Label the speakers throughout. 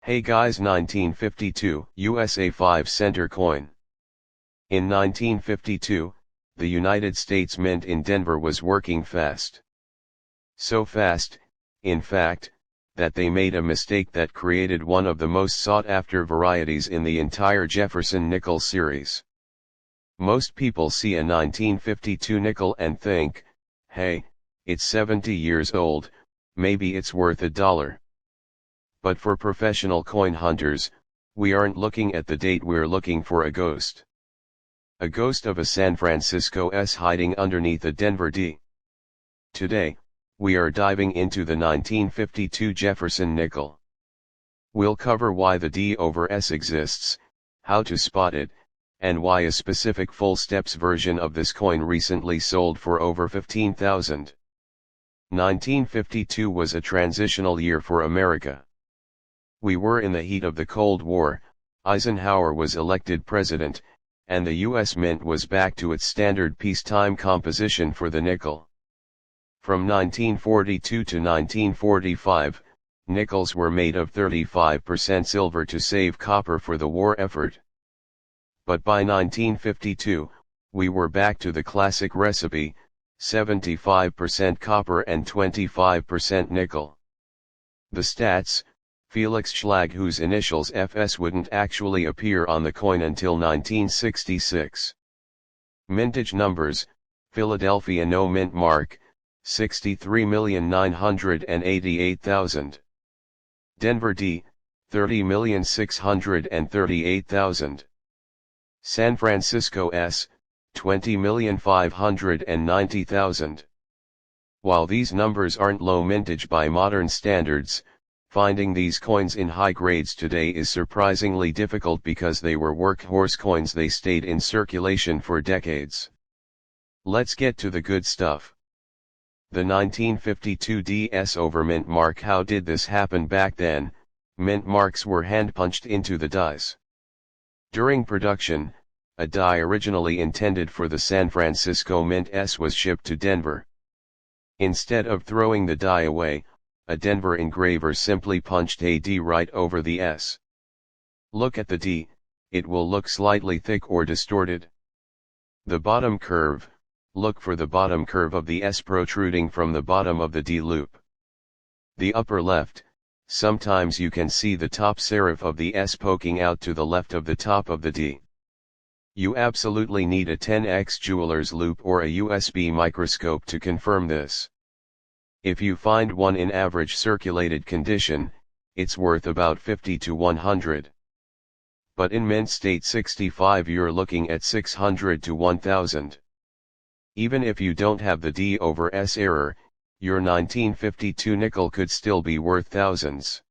Speaker 1: Hey guys, 1952 USA 5-center coin. In 1952, the United States Mint in Denver was working fast. So fast, in fact, that they made a mistake that created one of the most sought-after varieties in the entire Jefferson Nickel series. Most people see a 1952 nickel and think, hey, it's 70 years old, maybe it's worth $1. But for professional coin hunters, we aren't looking at the date, we're looking for a ghost. A ghost of a San Francisco S hiding underneath a Denver D. Today, we are diving into the 1952 Jefferson Nickel. We'll cover why the D over S exists, how to spot it, and why a specific full steps version of this coin recently sold for over $15,000. 1952 was a transitional year for America. We were in the heat of the Cold War, Eisenhower was elected president, and the U.S. Mint was back to its standard peacetime composition for the nickel. From 1942 to 1945, nickels were made of 35% silver to save copper for the war effort. But by 1952, we were back to the classic recipe, 75% copper and 25% nickel. The stats: Felix Schlag, whose initials FS wouldn't actually appear on the coin until 1966. Mintage numbers: Philadelphia no mint mark, 63,988,000. Denver D, 30,638,000. San Francisco S, 20,590,000. While these numbers aren't low mintage by modern standards, finding these coins in high grades today is surprisingly difficult because they were workhorse coins. They stayed in circulation for decades. Let's get to the good stuff. The 1952 DS over mint mark. How did this happen back then? Mint marks were hand-punched into the dies. During production, a die originally intended for the San Francisco Mint S was shipped to Denver. Instead of throwing the die away, a Denver engraver simply punched a D right over the S. Look at the D, it will look slightly thick or distorted. The bottom curve: look for the bottom curve of the S protruding from the bottom of the D loop. The upper left: sometimes you can see the top serif of the S poking out to the left of the top of the D. You absolutely need a 10x jeweler's loop or a USB microscope to confirm this. If you find one in average circulated condition, it's worth about 50 to 100. But in mint state 65 you're looking at 600 to 1000. Even if you don't have the D over S error, your 1952 nickel could still be worth thousands.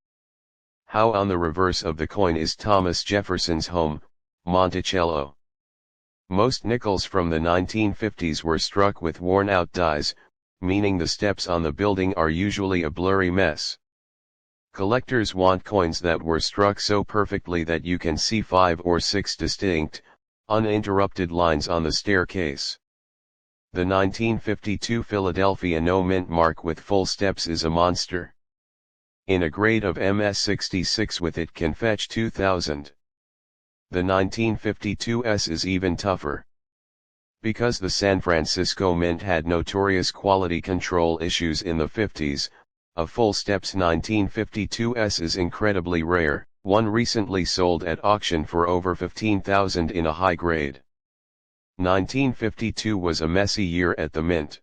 Speaker 1: How on the reverse of the coin is Thomas Jefferson's home, Monticello. Most nickels from the 1950s were struck with worn-out dies, meaning the steps on the building are usually a blurry mess. Collectors want coins that were struck so perfectly that you can see 5 or 6 distinct, uninterrupted lines on the staircase. The 1952 Philadelphia no mint mark with full steps is a monster. In a grade of MS66 with it can fetch 2000. The 1952 S is even tougher. Because the San Francisco Mint had notorious quality control issues in the 50s, a full steps 1952 S is incredibly rare. One recently sold at auction for over $15,000 in a high grade. 1952 was a messy year at the mint.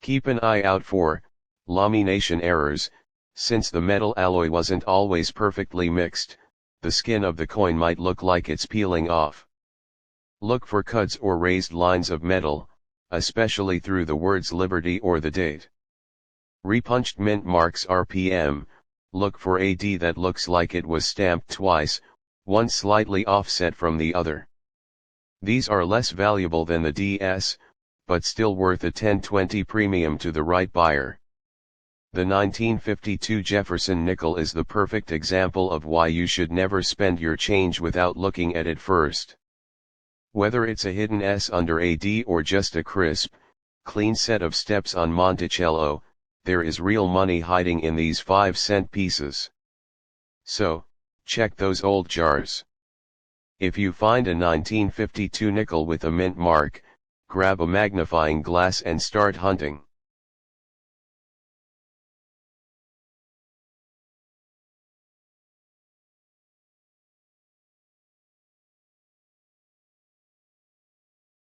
Speaker 1: Keep an eye out for lamination errors. Since the metal alloy wasn't always perfectly mixed, the skin of the coin might look like it's peeling off. Look for cuts or raised lines of metal, especially through the words Liberty or the date. Repunched mint marks RPM: look for a D that looks like it was stamped twice, one slightly offset from the other. These are less valuable than the DS, but still worth a 10-20 premium to the right buyer. The 1952 Jefferson Nickel is the perfect example of why you should never spend your change without looking at it first. Whether it's a hidden S under a D or just a crisp, clean set of steps on Monticello, there is real money hiding in these 5-cent pieces. So, check those old jars. If you find a 1952 nickel with a mint mark, grab a magnifying glass and start hunting.